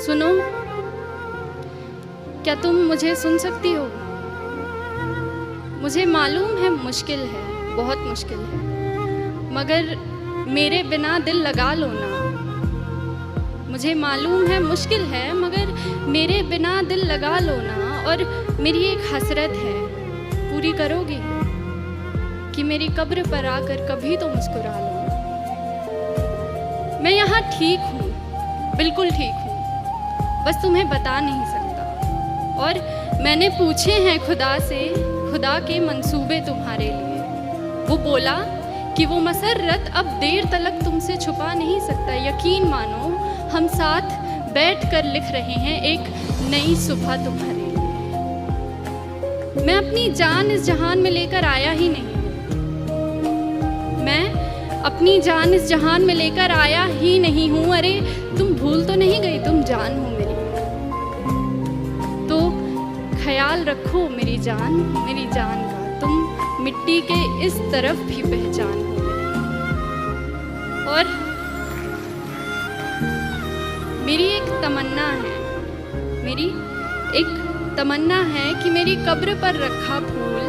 सुनो, क्या तुम मुझे सुन सकती हो? मुझे मालूम है मुश्किल है, बहुत मुश्किल है, मगर मेरे बिना दिल लगा लो ना। मुझे मालूम है मुश्किल है, मगर मेरे बिना दिल लगा लो ना। और मेरी एक हसरत है, पूरी करोगी कि मेरी कब्र पर आकर कभी तो मुस्कुरा लो। मैं यहाँ ठीक हूँ, बिल्कुल ठीक हूँ, बस तुम्हें बता नहीं सकता। और मैंने पूछे हैं खुदा से, खुदा के मंसूबे तुम्हारे लिए। वो बोला कि वो मसर्रत अब देर तलक तुमसे छुपा नहीं सकता। यकीन मानो, हम साथ बैठकर लिख रहे हैं एक नई सुबह तुम्हारे लिए। मैं अपनी जान इस जहान में लेकर आया ही नहीं, मैं अपनी जान इस जहान में लेकर आया ही नहीं हूँ। अरे तुम भूल तो नहीं गई, तुम जान हो मेरी, तो ख्याल रखो मेरी जान का। तुम मिट्टी के इस तरफ भी पहचान हो। और मेरी एक तमन्ना है कि मेरी कब्र पर रखा फूल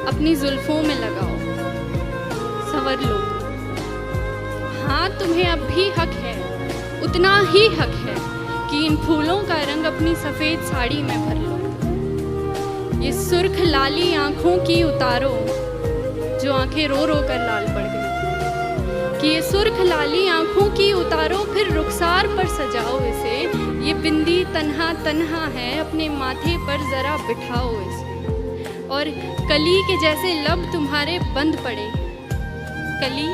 अपनी जुल्फों में लगाओ, संवर लो। हाँ, तुम्हें अब भी हक है, उतना ही हक है कि इन फूलों का रंग अपनी सफ़ेद साड़ी में भर लो। ये सुर्ख लाली आँखों की उतारो जो आँखें रो रो कर लाल पड़ गई, कि ये सुर्ख लाली आँखों की उतारो, फिर रुखसार पर सजाओ इसे। ये बिंदी तन्हा तन्हा है, अपने माथे पर ज़रा बिठाओ इसे। और कली के जैसे लब तुम्हारे बंद पड़े, कली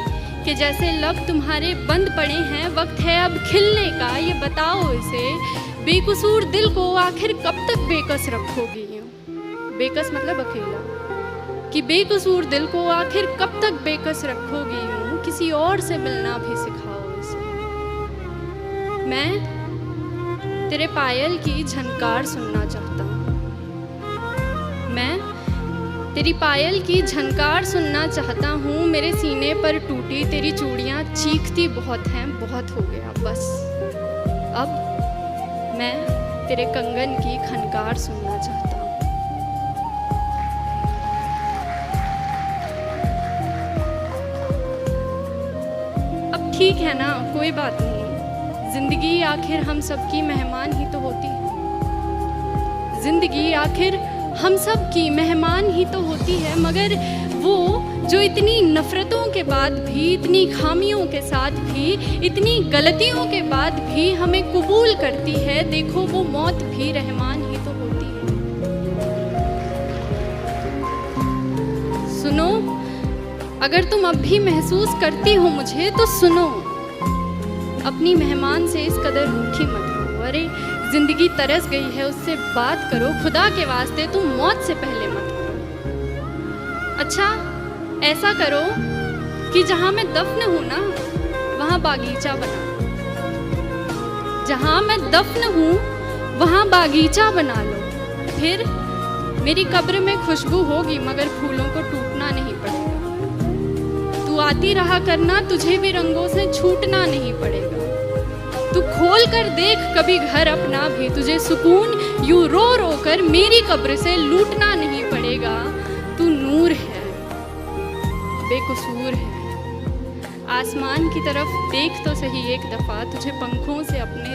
के जैसे लब तुम्हारे बंद पड़े हैं, वक्त है अब खिलने का, ये बताओ इसे। बेकसूर दिल को आखिर कब तक बेकस रखोगी? बेकस मतलब अकेला, कि बेकसूर दिल को आखिर कब तक बेकस रखोगी? यूं किसी और से मिलना भी सिखाओ इसे। मैं तेरे पायल की झनकार सुनना चाहता हूँ, मैं तेरी पायल की झनकार सुनना चाहता हूँ। मेरे सीने पर टूटी तेरी चूड़ियाँ चीखती बहुत हैं, बहुत हो गया बस। अब मैं तेरे कंगन की खनकार सुनना चाहता हूँ। अब ठीक है ना, कोई बात नहीं, जिंदगी आखिर हम सबकी मेहमान ही तो होती है। जिंदगी आखिर हम सब की मेहमान ही तो होती है, मगर वो जो इतनी नफ़रतों के बाद भी, इतनी खामियों के साथ भी, इतनी गलतियों के बाद भी हमें कबूल करती है, देखो वो मौत भी रहमान ही तो होती है। सुनो, अगर तुम अब भी महसूस करती हो मुझे तो सुनो, अपनी मेहमान से इस कदर रूठी मत हो। अरे जिंदगी तरस गई है, उससे बात करो, खुदा के वास्ते तुम मौत से पहले मत करो। अच्छा ऐसा करो कि जहाँ मैं दफन हूँ ना, वहाँ बागीचा बना लो। जहाँ मैं दफन हूँ वहाँ बागीचा बना लो। फिर मेरी कब्र में खुशबू होगी, मगर फूलों को टूटना नहीं पड़ेगा। तू आती रहा करना, तुझे भी रंगों से छूटना नहीं पड़ेगा। तू खोल कर देख कभी घर अपना भी, तुझे सुकून यूं रो रो कर मेरी कब्र से लूटना नहीं पड़ेगा। तू नूर है, बेकसूर है, आसमान की तरफ देख तो सही एक दफ़ा, तुझे पंखों से अपने